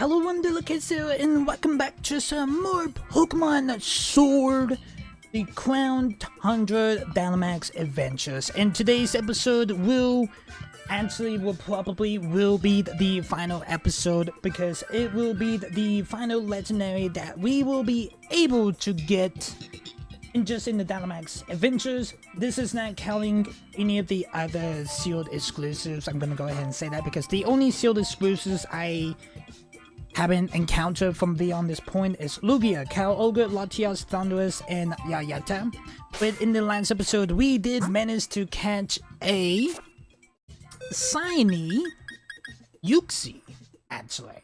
Hello, I'm Delicato, and welcome back to some more Pokemon Sword, the Crown 100 Dynamax Adventures. And today's episode will probably be the final episode, because it will be the final legendary that we will be able to get in the Dynamax Adventures. This is not counting any of the other sealed exclusives. I'm gonna go ahead and say that, because the only sealed exclusives I haven't encountered from beyond this point is Lugia, Cal Ogre, Latias, Thunderous, and Yayata. But in the last episode, we did manage to catch a shiny Yuxi, actually.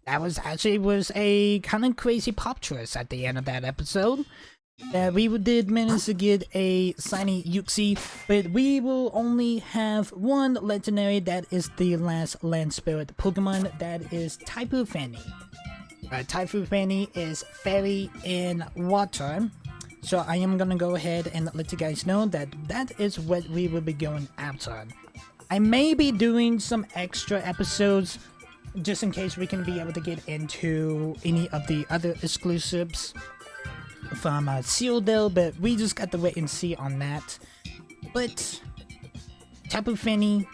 That was a kind of crazy pop twist at the end of that episode. We did manage to get a shiny Yuxi, but we will only have one legendary. That is the last land spirit Pokemon. That is Tapu Fini. Tapu Fini is fairy in water, so I am gonna go ahead and let you guys know that that is what we will be going after. I may be doing some extra episodes just in case we can be able to get into any of the other exclusives from Sealed, but we just got to wait and see on that. But Tapu Fini,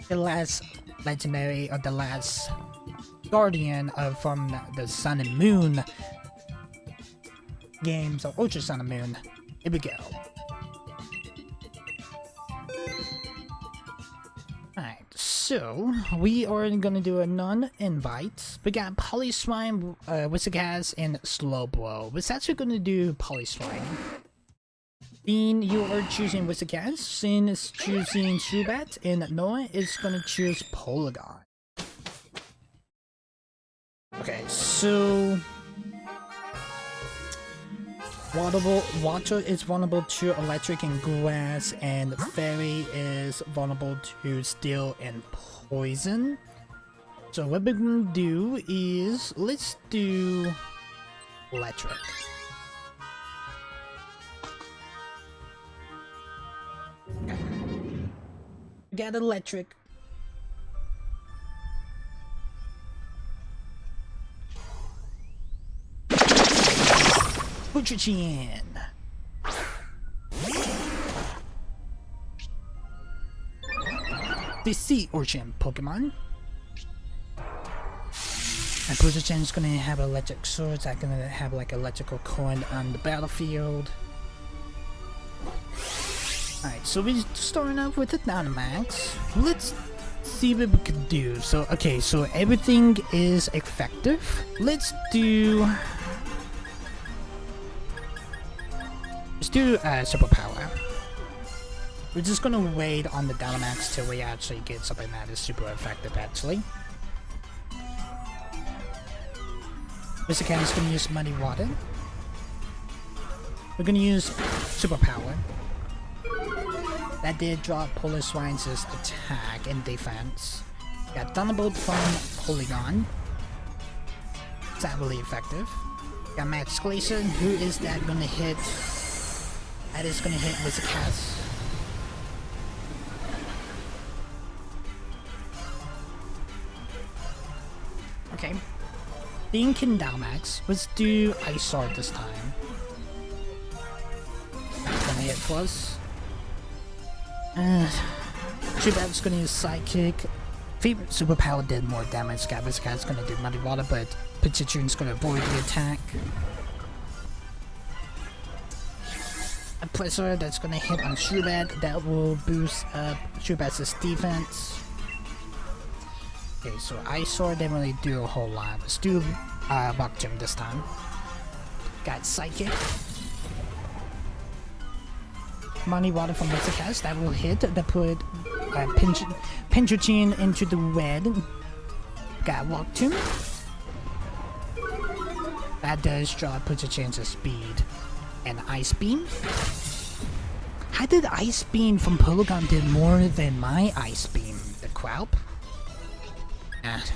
the last legendary, or the last guardian from the Sun and Moon games, or Ultra Sun and Moon. Here we go. Alright, so we are gonna do a non-invite. We got Polyswine, Whiscash, and Slowbro. We're actually gonna do Polyswine. Dean, you are choosing Whiscash. Sin is choosing Shubat, and Noah is gonna choose Polygon. Okay, so water is vulnerable to electric and grass, and fairy is vulnerable to steel and poison. So what we're gonna do is, let's do electric. Okay. We got electric. Put your chin. The Sea Urchin Pokemon. And Putachin is gonna have electric swords. I'm gonna have like electrical coin on the battlefield. Alright, so we're starting off with the Dynamax. Let's see what we can do. So, okay, so everything is effective. Let's do superpower. We're just gonna wait on the Dynamax till we actually get something that is super effective, actually. Mr. Cat is gonna use Muddy Water. We're gonna use superpower. That did drop Polyswine's attack and defense. Got Thunderbolt from Polygon. Is that really effective? Got Max Glacier. Who is that gonna hit? That is gonna hit Whiscash. Okay. Thinking Dynamax. Let's do Ice Sword this time. That's gonna hit for us. Shubat's gonna use Psychic. Favorite superpower did more damage. Whiscash gonna do Muddy Water, but Pikachu's gonna avoid the attack. A Pressure that's gonna hit on Shubat. That will boost up Shubat's defense. Okay, so Ice Sword didn't really do a whole lot. Let's do Rock Gym this time. Got Psychic. Muddy Water from Whiscash. That will hit. That put Pinchuchin into the red. Got Rock Tomb. That does drop Pinchuchin's speed. And Ice Beam. How did Ice Beam from Polygon did more than my Ice Beam? The Crowp?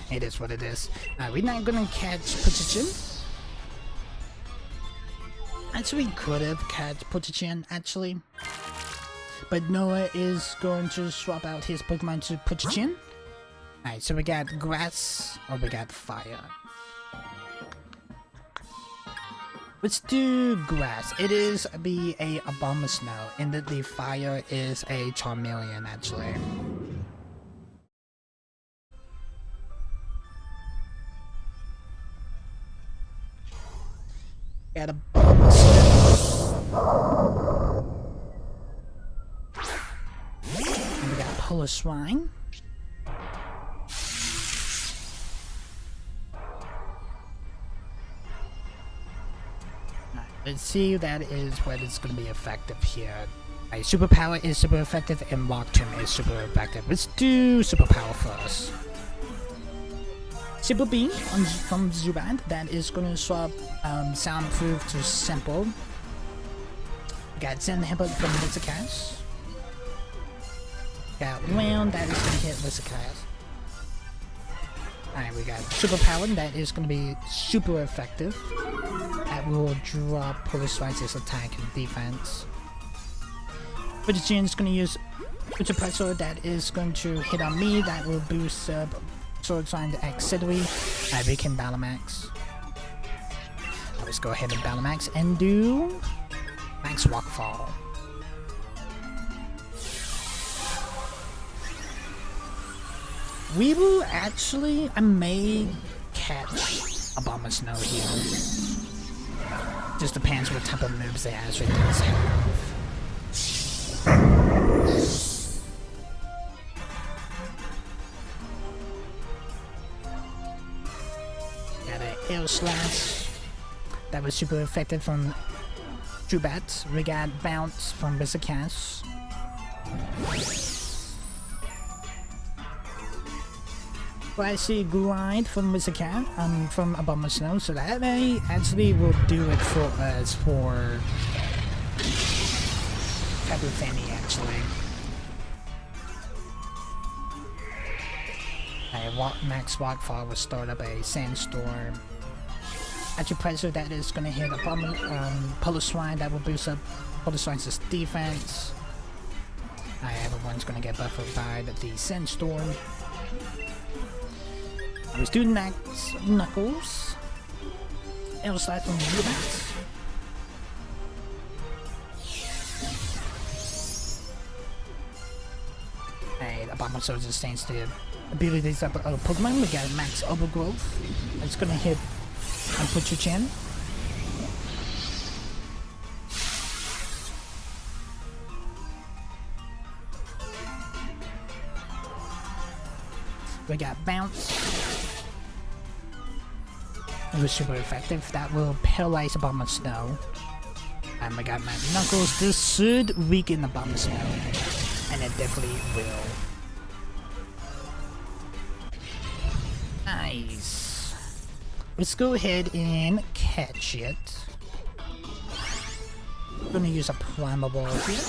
It is what it is. We're not gonna catch Putachin. Actually, we could have catch Putachin, actually. But Noah is going to swap out his Pokemon to Putachin. Alright, so we got grass or we got fire. Let's do grass. It is be a Abomasnow, and the fire is a Charmeleon actually. Got Abomasnow. And we got Polar Swine. Let's see, that is what is going to be effective here. Right, Superpower is super effective and Rock Tomb is super effective. Let's do Superpower first. Simple Beam from Zubat, that is going to swap Soundproof to Simple. We got Zen Headbutt from Lizardcast. Got Round, that is going to hit Lizardcast. Alright, we got Superpower, that is going to be super effective. That will drop Polar Swine's attack and defense. Vegetian is going to use Ultra Pressure, that is going to hit on me, that will boost up Sword Sign to Auxiliary. We can Dynamax. Let's go ahead and Dynamax and do Max Rockfall. We will actually, I may catch Abomasnow here. Just depends what type of moves they actually does have. Got an Air Slash. That was super effective from Zubat. We got Bounce from Lizardcast. Well, I see Grind from Lizardcast, from Abomasnow, so that may actually will do it for us for Tapu Fini actually. Max Rockfall will start up a Sandstorm. Acupressure, that is going to hit a Polar Swine, that will boost up Polar Swine's defense. Everyone's going to get buffered by the Sandstorm. Let's do Knuckles. Air Slash from Dynamax. Hey, Abomasnow sustains the abilities of Pokemon. We got Max Overgrowth. It's gonna hit and put your chin. We got Bounce. It was super effective. That will paralyze Abomasnow. And we got Mad Knuckles. This should weaken Abomasnow. And it definitely will. Nice. Let's go ahead and catch it. I'm gonna use a Primal Ball here.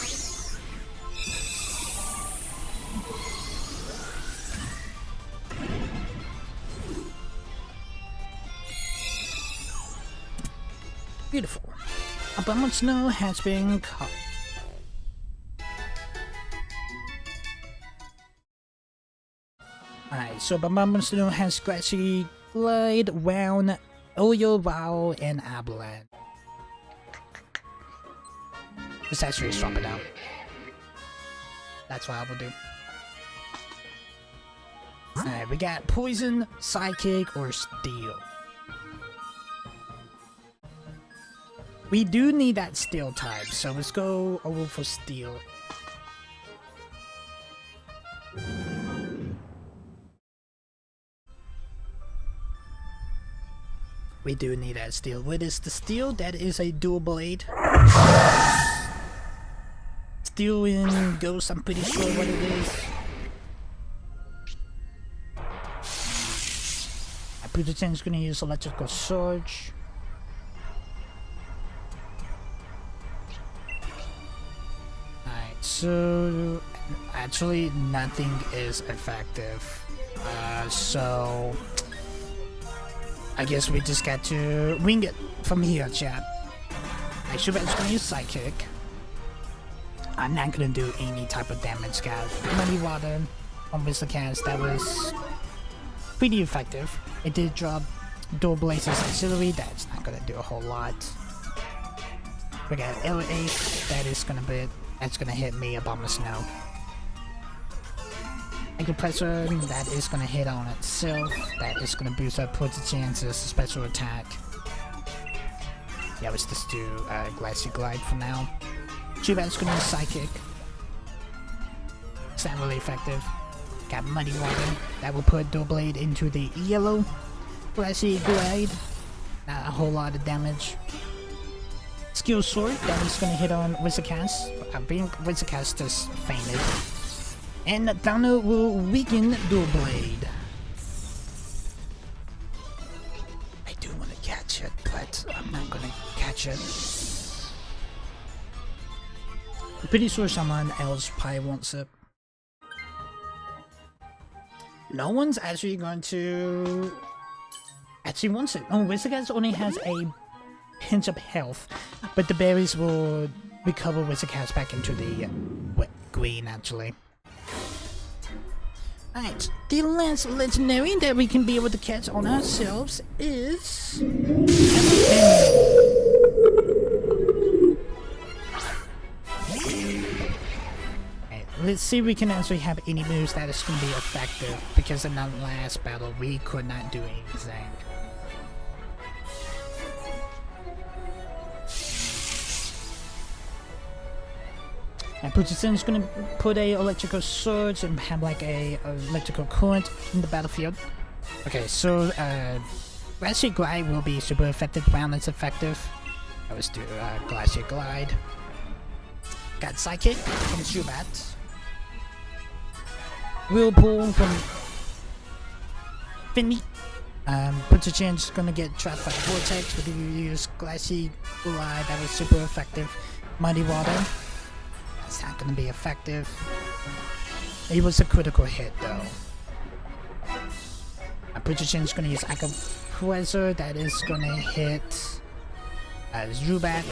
Beautiful. Abomasnow has been caught. Alright, so Abomasnow has Scratchy, Glide, Round, Oyo, Wow, and Avalanche. Let's actually swap it out. That's what I will do. Alright, we got Poison, Psychic, or Steel. We do need that Steel type, so let's go over for Steel. We do need that Steel. What is the Steel? That is a Dual Blade. Steel in Ghost, I'm pretty sure what it is. I pretend it's gonna use Electrical Surge. So, actually, nothing is effective. So, I guess we just got to wing it from here, chat. I should have gonna use Psychic. I'm not gonna do any type of damage, guys. Money Water on Lizardcast, that was pretty effective. It did drop Dual Blaze's auxiliary, that's not gonna do a whole lot. We got L8, that's gonna hit me Abomasnow. Pressure, that is gonna hit on itself. That is gonna boost up Poison Chance's special attack. Yeah, let's just do Glassy Glide for now. Zubat's gonna use Psychic. It's not really effective. Got Muddy Water. That will put Dual Blade into the yellow. Glassy Glide. Not a whole lot of damage. Skill Sword. That is gonna hit on Wizardcast. Wizardcast just fainted. And Thunder will weaken Dual Blade. I do want to catch it, but I'm not gonna catch it. I'm pretty sure someone else probably wants it. No one's actually going to wants it. Oh, Wizardcast only has a pinch of health, but the berries will recover Wizardcast back into the green actually. Alright, the last legendary that we can be able to catch on ourselves is... Let's see if we can actually have any moves that is going to be effective, because in that last battle we could not do anything. And Puchisen's gonna put a electrical surge and have like a electrical current in the battlefield. Okay, so Glacier Glide will be super effective while it's effective. Let's do Glacier Glide. Got Psychic from Zubat. Whirlpool from Fini. Puchisen's gonna get trapped by the Vortex, but if you use Glacier Glide, that was super effective. Muddy Water. It's not going to be effective. It was a critical hit though. Puchisen's going to use Pressure, that is going to hit Zubat.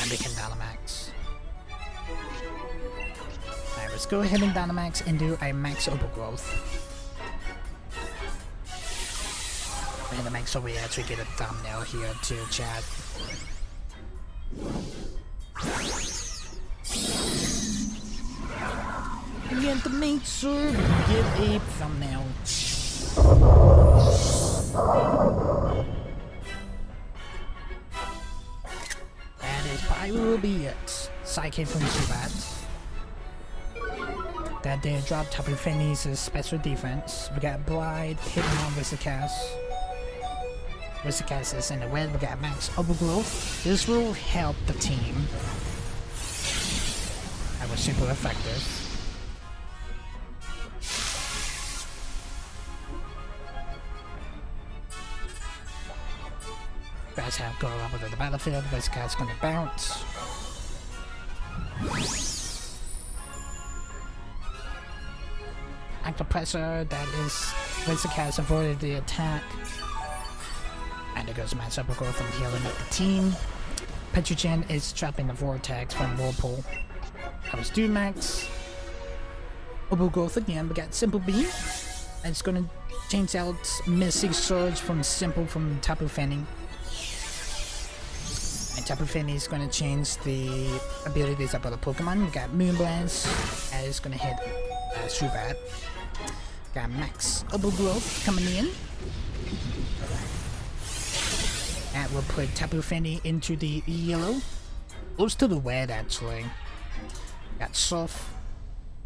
And we can Dynamax. Alright, let's go ahead and Dynamax and do a max overgrowth. And to make sure we actually get a thumbnail here too, chat. We have to make sure we get a thumbnail. That is probably will be it. Psychic from Zubat. That did drop Tapu Fini's special defense. We got Bride hitting on Wizardcast. Wizardcast is in the red, we got max overgrowth. This will help the team. That was super effective. Guys have go up to the battlefield, Wizardcast gonna bounce. Active Pressure, that is Wizardcast avoided the attack. And it goes max overgrowth from healing up the team. Puchisen is trapping the Vortex from Whirlpool. I was do max overgrowth again. We got Simple Beam. And it's gonna change out Mystic Surge from Simple from Tapu Fini. And Tapu Fini is gonna change the abilities of other Pokemon. We got Moonblast, and it's gonna hit Zubat. Got max overgrowth coming in. That will put Tapu Fini into the yellow. Goes to the red actually. Got Surf.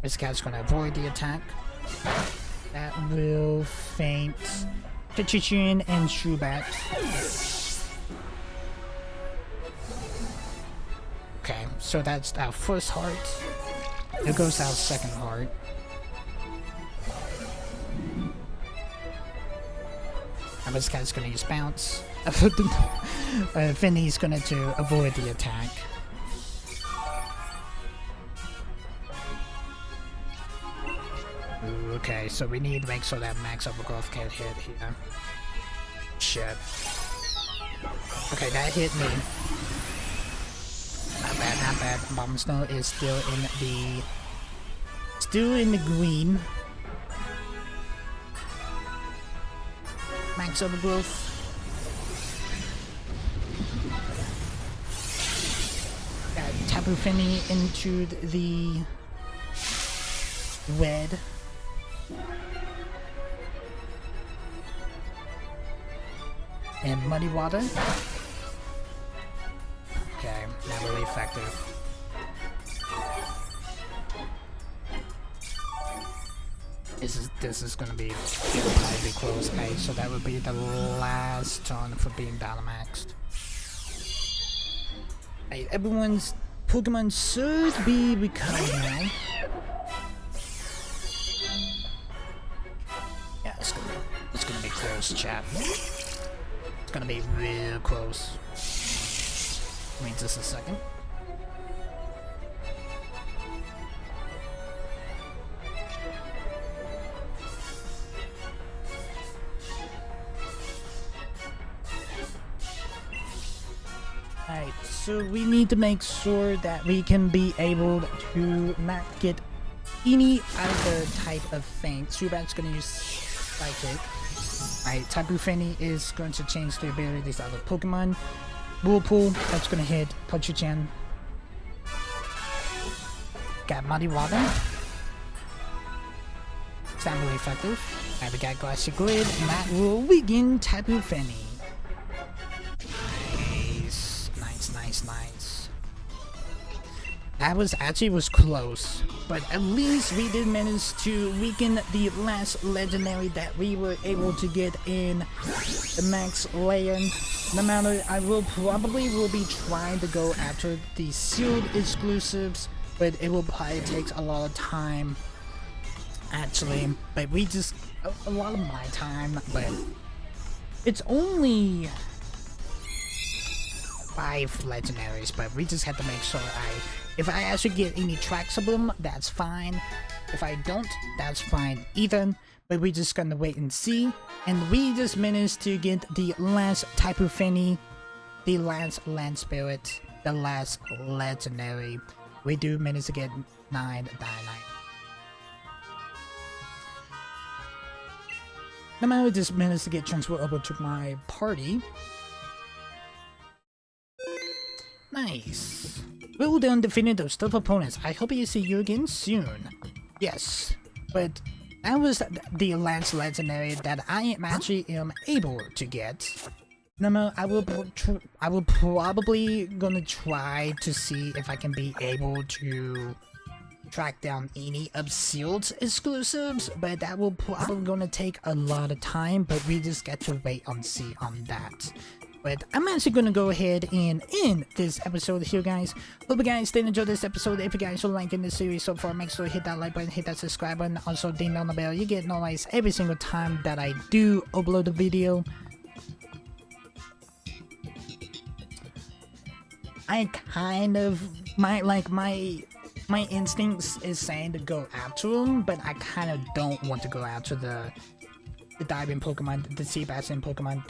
This guy's gonna avoid the attack. That will faint Puchisen and Zubat. Okay, so that's our first heart. Here goes our second heart. And this guy's gonna use Bounce. Fini's gonna avoid the attack. Ooh, okay, so we need to make sure that max overgrowth can't hit here. Shit. Okay, that hit me. Not bad, not bad. Abomasnow is still in the Still in the green. Max overgrowth. Got Tapu Fini into the red. And muddy water. Okay, not really effective. This is gonna be pretty close, okay? So that would be the last turn for being Dynamaxed. Hey, everyone's Pokemon should be recovered now. Yeah, it's gonna be close, chat. It's gonna be real close. Wait just a second. Alright, so we need to make sure that we can be able to not get any other type of thing. Zubat's gonna use Psychic. Alright, Tapu Fini is going to change the abilities of the Pokemon. Whirlpool, that's gonna hit Pochichan. Got Muddy Water. It's not really effective. Alright, we got Glacier Grid, and that will weaken Tapu Fini. Nice. That was close, but at least we did manage to weaken the last legendary that we were able to get in the max layer. No matter, I will probably be trying to go after the sealed exclusives, but it will probably take a lot of time actually, but we just a lot of my time, but it's only 5 legendaries, but we just have to make sure if I actually get any tracks of them, that's fine. If I don't, that's fine either, but we just gonna wait and see. And we just managed to get the last Tapu Fini, the last Land Spirit, the last legendary. We do manage to get 9 Dynamite. No matter, we just managed to get transferred over to my party. Nice. Well done defeating those tough opponents. I hope you see you again soon. Yes, but that was the last legendary that I actually am able to get. No, I will probably gonna try to see if I can be able to track down any of Sealed exclusives, but that will probably gonna take a lot of time, but we just get to wait and see on that. But I'm actually going to go ahead and end this episode here, guys. Hope you guys did enjoy this episode. If you guys are liking this series so far, make sure to hit that like button, hit that subscribe button. Also, ding on the bell. You get notified every single time that I do upload a video. I kind of, my instincts is saying to go after them, but I kind of don't want to go after the diving Pokemon, the Sebastian Pokemon,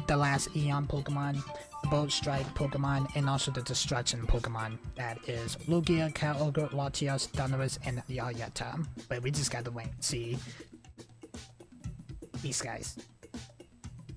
the last Eon Pokemon, the Bolt Strike Pokemon, and also the Destruction Pokemon. That is Lugia, Kyogre, Latios, Donnerus, and Yayata. But we just gotta wait and see. Peace, guys.